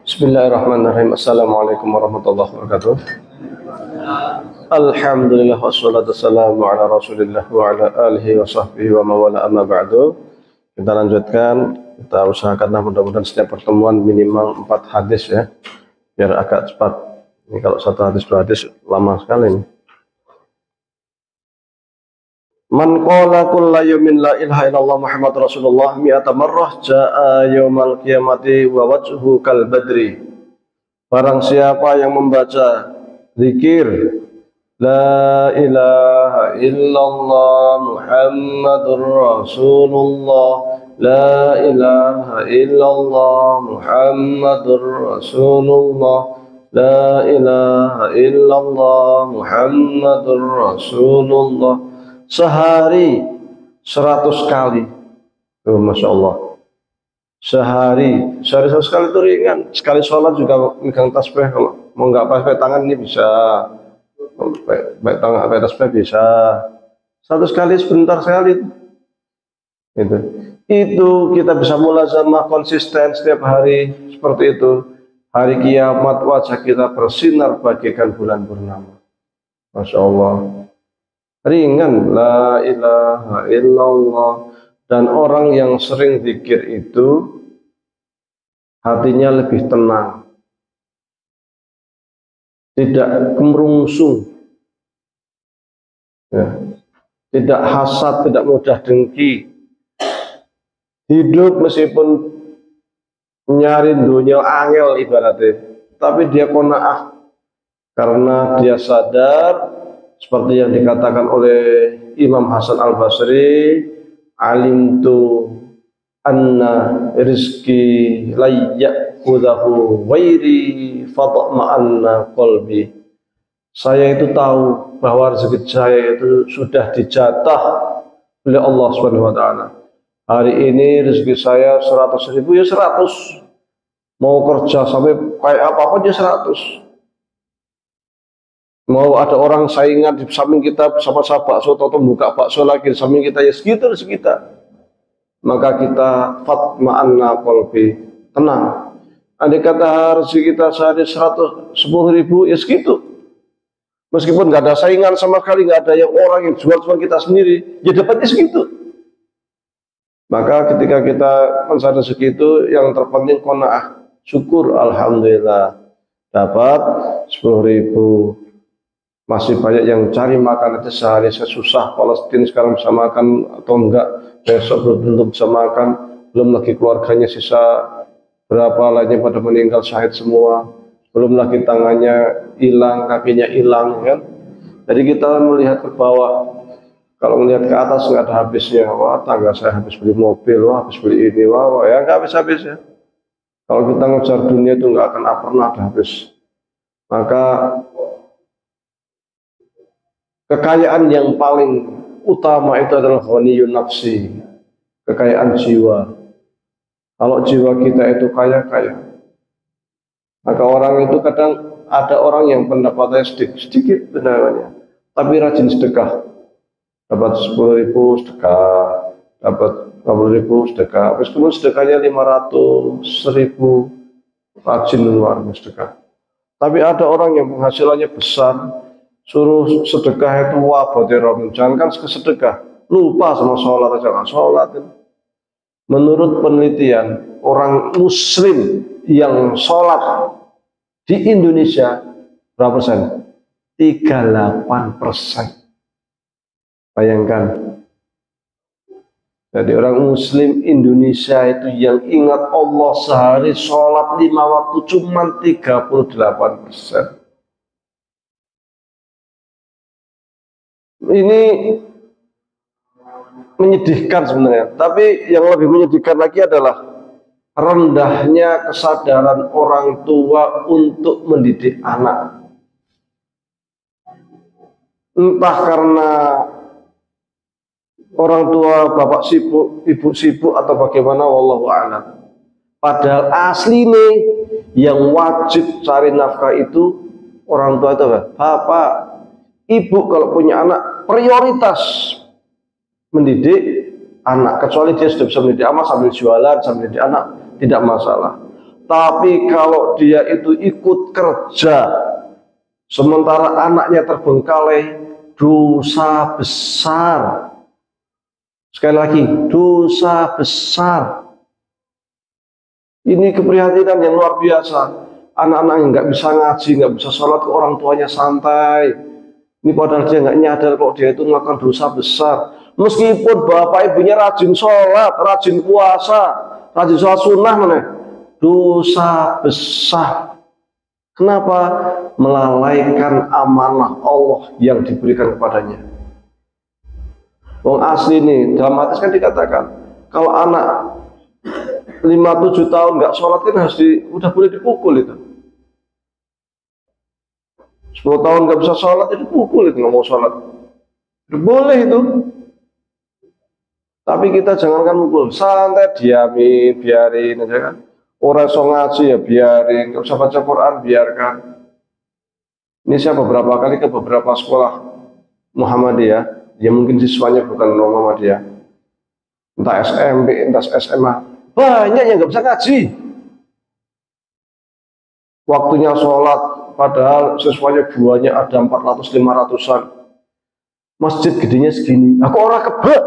Bismillahirrahmanirrahim. Assalamualaikum warahmatullahi wabarakatuh. Alhamdulillah wassalatu wassalamu ala Rasulillah wa ala alihi wa sahbihi wa mawala amma ba'du. Kita lanjutkan, kita usahakanlah mudah-mudahan setiap pertemuan minimal 4 hadis ya, biar agak cepat. Ini kalau 1 hadis 2 hadis lama sekali nih. Man qala kulla yawmin la ilaha illallah Muhammad Rasulullah mi'ata marrah jaa yaumal qiyamati wa wajhu kal badri. Barang siapa yang membaca zikir la ilaha illallah Muhammadur Rasulullah, la ilaha illallah Muhammadur Rasulullah, la ilaha illallah Muhammadur Rasulullah, sehari 100 kali. Oh, Masya Allah. Sehari 100 kali itu ringan. Sekali sholat juga megang tasbih. Kalau mau nggak pakai tangan ini bisa. Baik tangan, pakai tasbih bisa. 100 kali sebentar sekali. Itu kita bisa mulazamah konsisten setiap hari seperti itu. Hari kiamat wajah kita bersinar bagaikan bulan purnama. Masya Allah. Ringan, la ilaha illallah. Dan orang yang sering zikir itu hatinya lebih tenang, tidak kemerungsung ya. Tidak hasad, tidak mudah dengki. Hidup meskipun nyari dunia angel ibaratnya, tapi dia qanaah karena dia sadar seperti yang dikatakan oleh Imam Hasan Al-Basri, alimtu anna rizki layyakudahu wairi fatma'anna qalbi. Saya itu tahu bahwa rezeki saya itu sudah dijatah oleh Allah Subhanahu wa taala. Hari ini rezeki saya 100.000 ya 100. Mau kerja sampai kayak apapun ya 100. Mau ada orang saingan di samping kita sama-sama bakso atau buka bakso lagi di samping kita ya segitu kita. Maka kita fatma'anna qalbi, tenang. Andai kata rezeki kita sehari 110.000 ya segitu. Meskipun nggak ada saingan sama sekali, nggak ada yang orang yang jual cuma kita sendiri, ya dapatnya segitu. Maka ketika kita mencari rezeki itu yang terpenting qanaah, syukur, alhamdulillah dapat 10.000. Masih banyak yang cari makan itu sehari sesusah. Palestina sekarang bisa makan atau enggak, besok belum tentu bisa makan. Belum lagi keluarganya sisa berapa lainnya pada meninggal syahid semua. Belum lagi tangannya hilang, kakinya hilang kan. Jadi kita melihat ke bawah. Kalau melihat ke atas nggak ada habisnya. Wah, tangga saya habis beli mobil, wah habis beli ini, wah ya nggak habis-habis ya. Kalau kita ngejar dunia itu nggak akan pernah ada habis. Maka kekayaan yang paling utama itu adalah ghaniyun nafsi, kekayaan jiwa. Kalau jiwa kita itu kaya, maka orang itu kadang ada orang yang pendapatannya sedikit pendapatnya, tapi rajin sedekah. Dapat 10.000 sedekah, dapat 20.000 sedekah, terus kemudian sedekahnya 500, 1.000, rajin luar sedekah. Tapi ada orang yang penghasilannya besar, suruh sedekah itu wabadirahim, jangan sedekah, lupa sama sholat aja, nggak sholat. Menurut penelitian, orang muslim yang sholat di Indonesia berapa persen? 38%. Bayangkan. Jadi orang muslim Indonesia itu yang ingat Allah sehari sholat 5 waktu cuma 38%. Ini menyedihkan sebenarnya, tapi yang lebih menyedihkan lagi adalah rendahnya kesadaran orang tua untuk mendidik anak. Entah karena orang tua bapak sibuk, ibu sibuk atau bagaimana, wallahu a'lam. Padahal asli nih yang wajib cari nafkah itu orang tua itu apa? Bapak, ibu kalau punya anak prioritas mendidik anak, kecuali dia sudah bisa mendidik anak sambil jualan, sambil mendidik anak, tidak masalah. Tapi kalau dia itu ikut kerja, sementara anaknya terbengkalai, dosa besar. Sekali lagi, dosa besar. Ini keprihatinan yang luar biasa. Anak-anak yang nggak bisa ngaji, nggak bisa sholat ke orang tuanya santai. Ini padahal dia nggak nyadar kalau dia itu melakukan dosa besar. Meskipun bapak ibunya rajin sholat, rajin puasa, rajin sholat sunnah mana? Dosa besar. Kenapa? Melalaikan amanah Allah yang diberikan kepadanya. Wong asli nih, dalam hadis kan dikatakan, kalau anak 5-7 tahun nggak sholat kan harus udah boleh dipukul itu. 10 tahun nggak bisa sholat itu pukul itu, nggak mau sholat. Boleh itu. Tapi kita jangankan mukul, santai diamin, biarin aja kan. Orang so ngaji ya biarin, nggak usah baca Quran biarkan. Ini saya beberapa kali ke beberapa sekolah Muhammadiyah, ya mungkin siswanya bukan Muhammadiyah, entah SMP, entah SMA, banyak yang nggak bisa ngaji. Waktunya sholat, padahal siswanya buahnya ada 400-500-an. Masjid gedenya segini, aku orang kebek.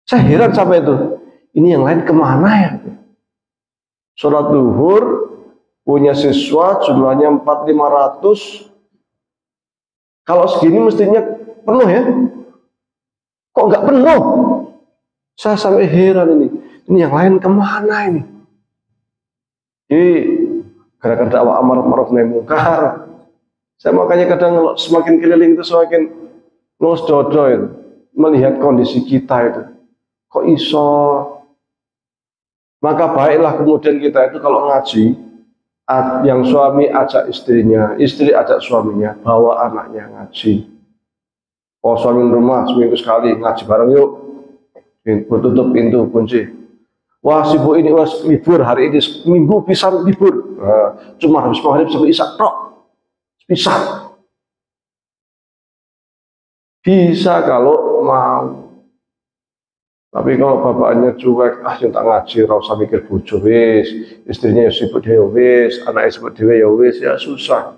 Saya heran sampai itu. Ini yang lain kemana ya? Sholat duhur punya siswa jumlahnya 400-500. Kalau segini mestinya penuh ya? Kok nggak penuh? Saya sampai heran ini. Ini yang lain kemana ini? Jadi gara-gara dakwah amar ma'ruf nahi munkar. Saya makanya kadang semakin keliling itu semakin ngelus dodo itu, melihat kondisi kita itu. Kok iso? Maka baiklah kemudian kita itu kalau ngaji, yang suami ajak istrinya, istri ajak suaminya, bawa anaknya ngaji. Oh suami rumah seminggu sekali ngaji bareng yuk. Tutup pintu kunci. Wah sibuk ini wah libur hari ini minggu bisa libur. Cuma habis maghrib sampai isya tok. Bisa kalau mau. Tapi kalau bapaknya cuek, yang tak ngaji, rasa mikir bojo wis, istrinya ya sibuk dhewe wis, anaknya sibuk dhewe ya wis, ya susah.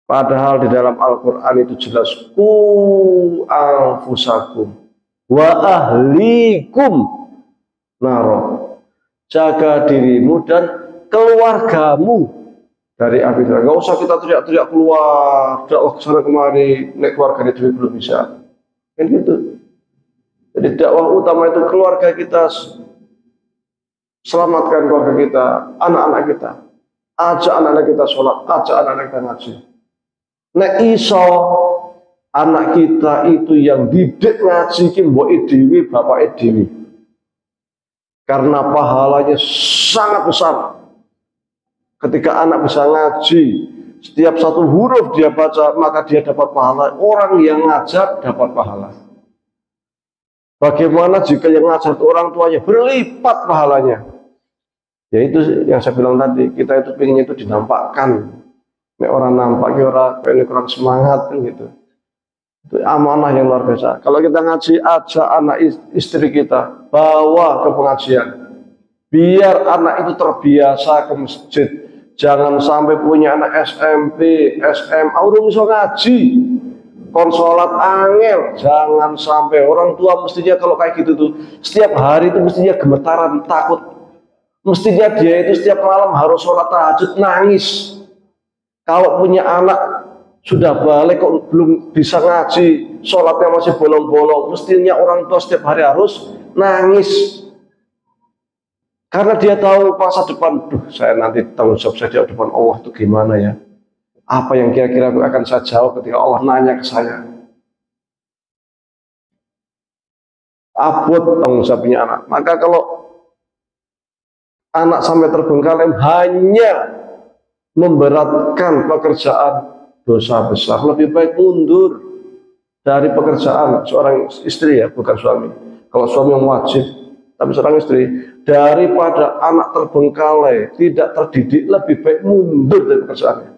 Padahal di dalam Al-Qur'an itu jelas ku anfusakum wa ahlikum naro. Jaga dirimu dan keluargamu dari api neraka. Enggak usah kita teriak-teriak keluar, dakwah kesana kemari, nek keluarganya dhewe belum bisa. Kan gitu. Jadi dakwah utama itu keluarga kita, selamatkan keluarga kita, anak-anak kita, ajak anak-anak kita sholat, ajak anak-anak kita ngaji. Nek iso anak kita itu yang didik ngaji ki mbok dewi, bapak dewi. Karena pahalanya sangat besar. Ketika anak bisa ngaji, setiap satu huruf dia baca, maka dia dapat pahala. Orang yang ngajar dapat pahala. Bagaimana jika yang ngajar orang tuanya berlipat pahalanya? Ya itu yang saya bilang tadi, kita itu pengennya itu dinampakkan. Nek orang nampak orang pengen kurang semangat kan gitu. Itu amanah yang luar biasa. Kalau kita ngaji, ajak anak istri kita bawa ke pengajian. Biar anak itu terbiasa ke masjid. Jangan sampai punya anak SMP, SMA udah bisa ngaji. Konsolat angel, jangan sampai orang tua mestinya kalau kayak gitu tuh setiap hari itu mestinya gemetaran takut, mestinya dia itu setiap malam harus sholat tahajud nangis. Kalau punya anak sudah balik kok belum bisa ngaji, sholatnya masih bolong-bolong, mestinya orang tua setiap hari harus nangis karena dia tahu masa depan. Duh, saya nanti tanggung jawab saya di depan Allah itu gimana ya? Apa yang kira-kira akan saya jawab ketika Allah nanya ke saya? Abot tanggung jawabnya anak. Maka kalau anak sampai terbengkalai hanya memberatkan pekerjaan, dosa besar. Lebih baik mundur dari pekerjaan seorang istri ya, bukan suami. Kalau suami yang wajib, tapi seorang istri, daripada anak terbengkalai, tidak terdidik, lebih baik mundur dari pekerjaannya.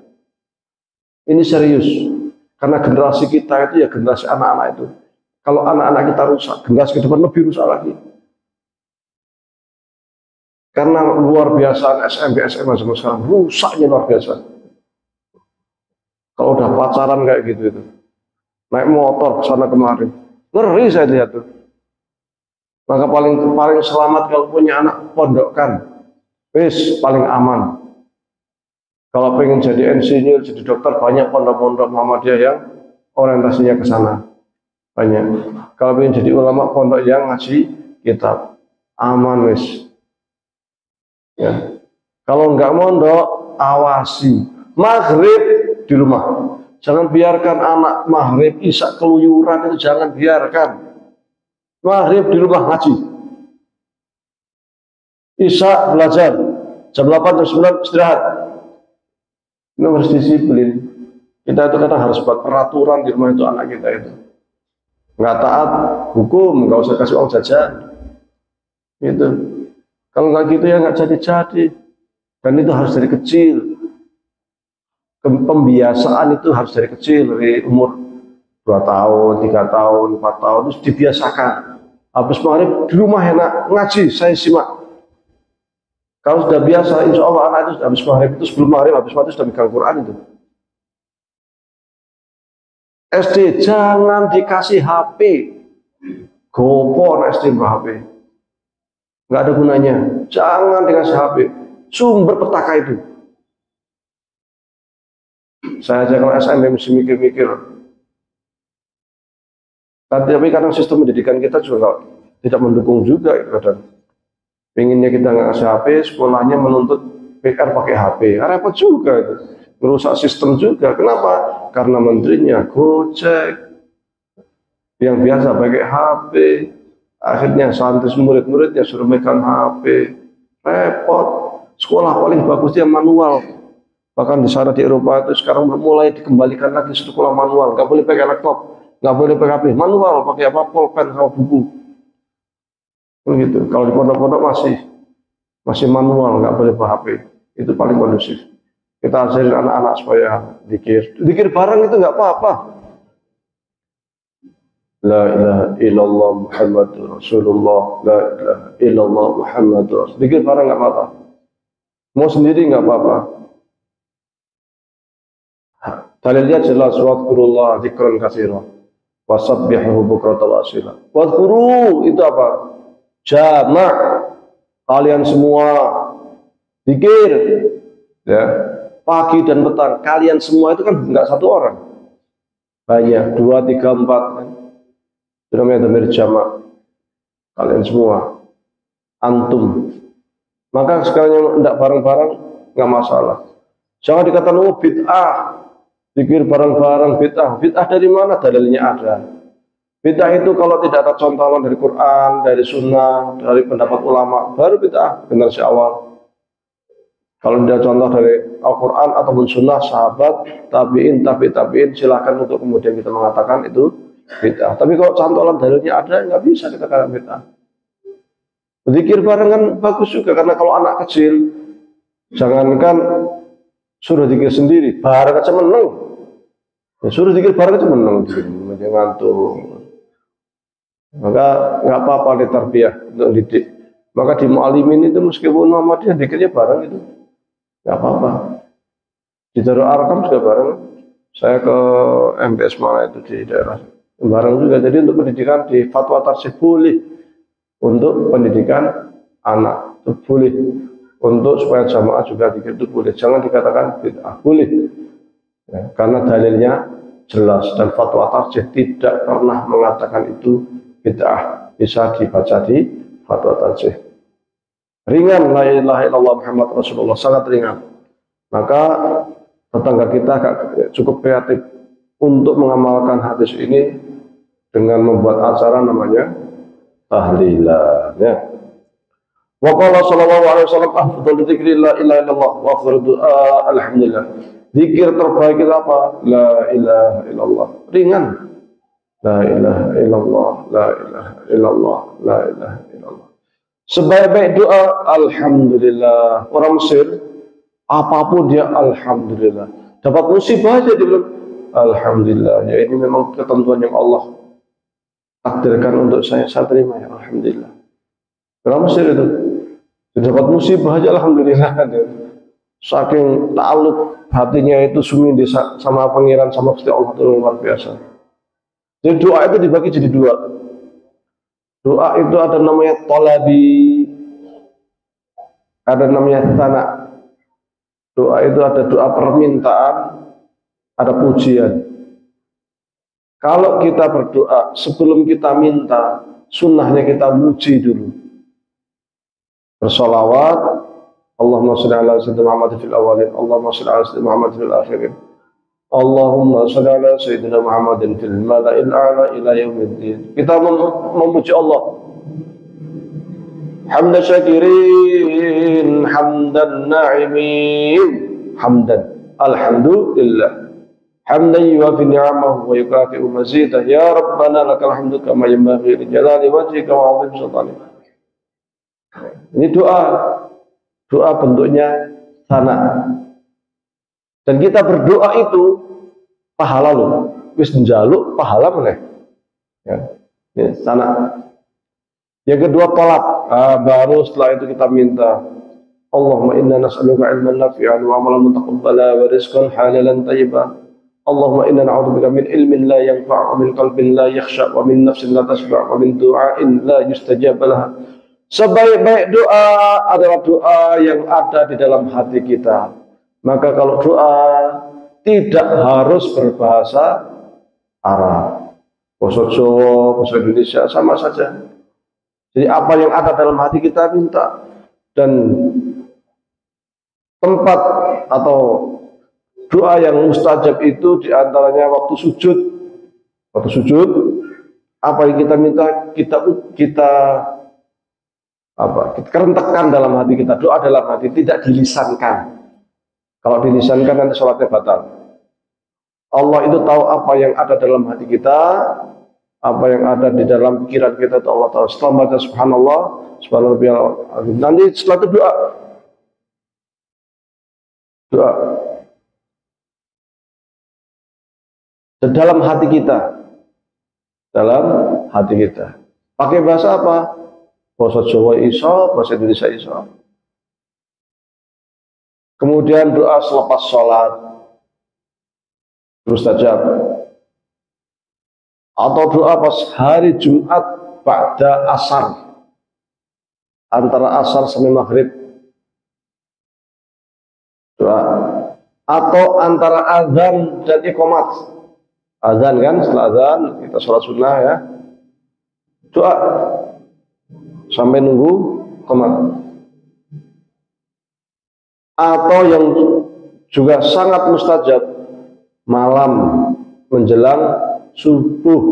Ini serius, karena generasi kita itu ya generasi anak-anak itu. Kalau anak-anak kita rusak, generasi ke depan lebih rusak lagi. Karena luar biasa SMP, SMA zaman sekarang rusaknya luar biasa. Kalau udah pacaran kayak gitu itu, naik motor ke sana kemari, ngeri saya lihat tuh. Maka paling paling selamat kalau punya anak pondokkan, wis paling aman. Kalau pengen jadi insinyur, jadi dokter, banyak pondok-pondok Muhammadiyah yang orientasinya ke sana. Banyak. Kalau pengen jadi ulama, pondok yang ngaji kitab, aman wis. Ya. Kalau nggak mondok, awasi. Maghrib di rumah. Jangan biarkan anak maghrib isya keluyuran, itu jangan biarkan. Maghrib di rumah ngaji. Isya belajar. Jam 8 jam 9 istirahat. Ini harus disiplin. Kita itu kadang harus buat peraturan di rumah itu anak kita itu. Nggak taat hukum, nggak usah kasih uang jajan. Gitu. Kalau nggak gitu ya nggak jadi-jadi. Dan itu harus dari kecil. Pembiasaan itu harus dari kecil, dari umur 2 tahun, 3 tahun, 4 tahun, terus dibiasakan. Habis maghrib di rumah enak ngaji, saya simak. Kalau sudah biasa, insya Allah anak itu habis maghrib itu sebelum maghrib, habis maghrib sudah megang Quran itu. SD jangan dikasih HP, gopor SD HP, nggak ada gunanya. Jangan dikasih HP, sumber petaka itu. Saya aja kalau SMP mesti mikir-mikir. Tapi kadang sistem pendidikan kita juga tidak mendukung juga kadang. Pengennya kita nggak kasih HP, sekolahnya menuntut PR pakai HP. Repot juga itu. Merusak sistem juga. Kenapa? Karena menterinya Gojek. Yang biasa pakai HP. Akhirnya santri murid-muridnya suruh megang HP. Repot. Sekolah paling bagusnya manual. Bahkan di sana di Eropa itu sekarang mulai dikembalikan lagi sekolah manual. Nggak boleh pakai laptop. Nggak boleh pakai HP. Manual. Pakai apa? Pulpen sama buku. Begitu. Kalau di pondok-pondok masih manual, nggak boleh pakai HP. Itu paling kondusif. Kita ajarin anak-anak supaya dikir bareng itu nggak apa-apa. La ilaha illallah Muhammadur Rasulullah. La ilaha illallah Muhammadur Rasulullah. Dikir bareng nggak apa-apa. Mau sendiri nggak apa-apa. Dalilnya jelas. Wadkurullah dzikran katsira. Wasabbihuhu bukratan wa asila. Wadkuru itu apa? Jamak, kalian semua zikir, ya, pagi dan petang, kalian semua itu kan enggak satu orang, banyak, 2, 3, 4 kan, itu namanya dhamir jamak, kalian semua, antum, maka sekalian enggak bareng-bareng, enggak masalah, jangan dikatakan oh bid'ah, zikir bareng-bareng bid'ah dari mana? Dalilnya ada. Bid'ah itu kalau tidak ada contohan dari Quran, dari Sunnah, dari pendapat ulama, baru bid'ah generasi awal. Kalau tidak contoh dari Al-Quran ataupun Sunnah, sahabat, tabi'in, tabi'in, silakan untuk kemudian kita mengatakan itu bid'ah. Tapi kalau contohan dalilnya ada, nggak bisa kita katakan bid'ah. Zikir bareng kan bagus juga, karena kalau anak kecil, jangankan suruh zikir sendiri, bareng aja menang. Ya, suruh zikir bareng aja menang, jangan tuh. Maka nggak apa-apa ditarbiyah untuk didik. Maka di Mu'alimin itu meskipun Muhammadiyah dikirnya bareng itu nggak apa-apa. Di Darul Arqam juga bareng. Saya ke MBS mana itu di daerah bareng juga. Jadi untuk pendidikan di Fatwa Tarsih boleh, untuk pendidikan anak itu boleh, untuk supaya jamaah juga dikir itu boleh. Jangan dikatakan bid'ah, boleh. Ya, karena dalilnya jelas dan Fatwa Tarsih tidak pernah mengatakan itu bid'ah, bisa dibaca di Fatwa Tarsih. Ringan, la ilaha illallah Muhammad Rasulullah, sangat ringan. Maka tetangga kita cukup kreatif untuk mengamalkan hadis ini dengan membuat acara namanya tahlilan. Ya. Wa qala sallallahu alaihi wasallam afdalu dzikri la ilaha illallah wa afdalu du'a alhamdulillah. Zikir terbaik itu apa? La ilaha illallah. Ringan. La ilaha illallah, la ilaha illallah, la ilaha illallah. Sebaik-baik doa, alhamdulillah. Orang Mesir, apapun dia alhamdulillah. Dapat musibah aja dia bilang alhamdulillah. Ya ini memang ketentuan yang Allah takdirkan untuk saya terima ya alhamdulillah. Orang Mesir itu. dapat musibah aja alhamdulillah. Saking ta'alluq hatinya itu sumindi sama pangeran, sama Gusti Allah itu luar biasa. Jadi doa itu dibagi jadi dua. Doa itu ada namanya tolabi, ada namanya tana. Doa itu ada doa permintaan, ada pujian. Kalau kita berdoa sebelum kita minta, sunnahnya kita muji dulu. Bersolawat, Allahumma sholli ala sayyidina Muhammad fil awalin, Allahumma sholli ala sayyidina Muhammad fil akhirin, Allahumma sholli ala sayyidina Muhammadin fil mala'il a'la ila yaumiddin. Kita memuji Allah. Hamdan syakirin, hamdan na'imin, hamdan, alhamdulillah. Hamdan yuwafi ni'amahu wa yukafi'u mazidah. Ya Rabbana lakal hamdu kama yanbaghi li jalali wajhika wa 'azimi sultanik. Ini doa. Doa bentuknya sana. Dan kita berdoa itu pahala loh. Wis njaluk pahala meneh. Ya. Ini sana. Yang kedua tolak. Baru setelah itu kita minta. Allahumma inna nas'aluka ilman nafi'an wa amalan mutaqabbala wa rizqan halalan thayyiban. Allahumma inna na'udzubika min ilmin la yanfa' wa min qalbin la yakhsha wa min nafsin la tashba' wa min du'ain la yustajab laha. Sebaik-baik doa adalah doa yang ada di dalam hati kita. Maka kalau doa tidak harus berbahasa Arab, bahasa Jawa, bahasa Indonesia sama saja. Jadi apa yang ada dalam hati kita minta. Dan tempat atau doa yang mustajab itu diantaranya waktu sujud. Waktu sujud, apa yang kita minta kita rentakkan dalam hati kita. Doa dalam hati, tidak dilisankan. Kalau dilisankan nanti sholatnya batal. Allah itu tahu apa yang ada dalam hati kita, apa yang ada di dalam pikiran kita itu Allah tahu. Setelah baca subhanallah, subhanallah, nanti setelah itu doa. Doa. Dalam hati kita. Dalam hati kita. Pakai bahasa apa? Bahasa Jawa iso, bahasa Indonesia iso. Kemudian doa selepas sholat mustajab. Atau doa pas hari Jumat pada asar, antara asar sampai maghrib. Doa. Atau antara azan dan iqamat. Azan kan, setelah azan kita sholat sunnah ya. Doa sampai nunggu iqamat. Atau yang juga sangat mustajab, malam menjelang subuh,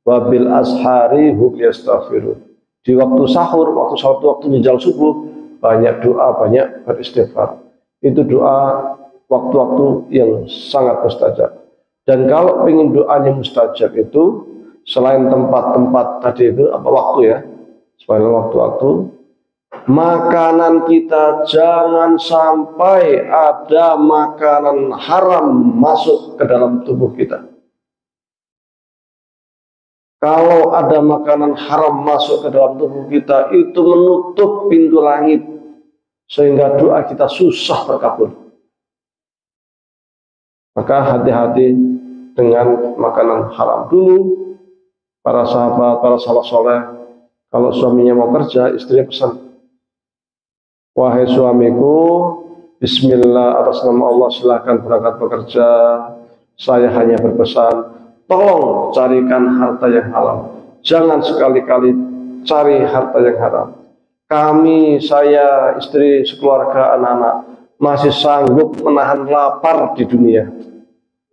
wabil ashari hum yastaghfirun. Di waktu sahur, waktu menjelang subuh, banyak doa, banyak beristighfar. Itu doa waktu-waktu yang sangat mustajab. Dan kalau ingin doanya mustajab itu, selain tempat-tempat tadi itu, apa waktu ya, selain waktu-waktu, makanan kita jangan sampai ada makanan haram masuk ke dalam tubuh kita. Kalau ada makanan haram masuk ke dalam tubuh kita, itu menutup pintu langit, sehingga doa kita susah terkabul. Maka hati-hati dengan makanan haram. Dulu para sahabat, para salaf soleh, kalau suaminya mau kerja, istrinya pesan, wahai suamiku, bismillah, atas nama Allah silahkan berangkat bekerja. Saya hanya berpesan, tolong carikan harta yang halal. Jangan sekali-kali cari harta yang haram. Kami, saya, istri, sekeluarga, anak-anak masih sanggup menahan lapar di dunia,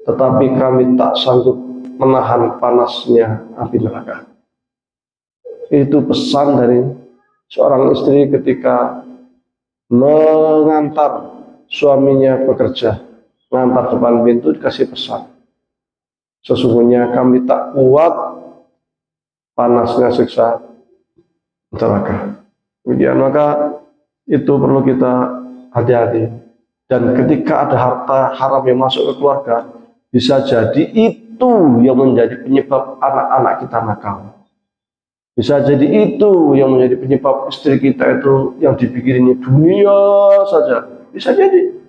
tetapi kami tak sanggup menahan panasnya api neraka. Itu pesan dari seorang istri ketika mengantar suaminya bekerja, mengantar depan pintu, dikasih pesan, sesungguhnya kami tak kuat panasnya siksa neraka. Kemudian maka itu perlu kita hati-hati. Dan ketika ada harta haram yang masuk ke keluarga, bisa jadi itu yang menjadi penyebab anak-anak kita nakal. Bisa jadi itu yang menjadi penyebab istri kita itu yang dipikirinnya dunia saja. Bisa jadi.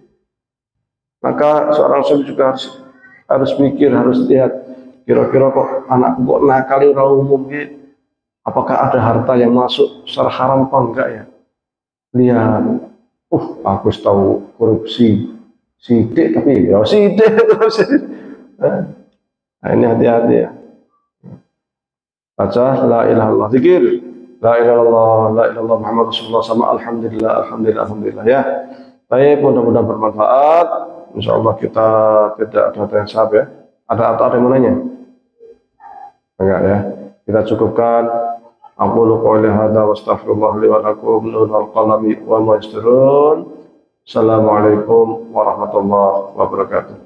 Maka seorang suami juga harus mikir, harus lihat kira-kira kok anakku kok nakal orang umum gitu. Apakah ada harta yang masuk secara haram apa enggak ya? Lihat, aku tahu korupsi, sidik tapi ya sidik terus. Nah, ini hati-hati ya. Baca la ilaha illallah, zikir la ilaha illallah, la ilaha illallah Muhammad Rasulullah sama alhamdulillah, alhamdulillah, alhamdulillah ya. Baik, mudah-mudahan bermanfaat. Insyaallah kita tidak ada yang sahabat ya. Ada atau ada yang mau nanya? Enggak ya. Kita cukupkan. Aqulu qouli hadza wa astaghfirullah li wa lakum min al-qalami wa ma yasturun. Assalamualaikum warahmatullahi wabarakatuh.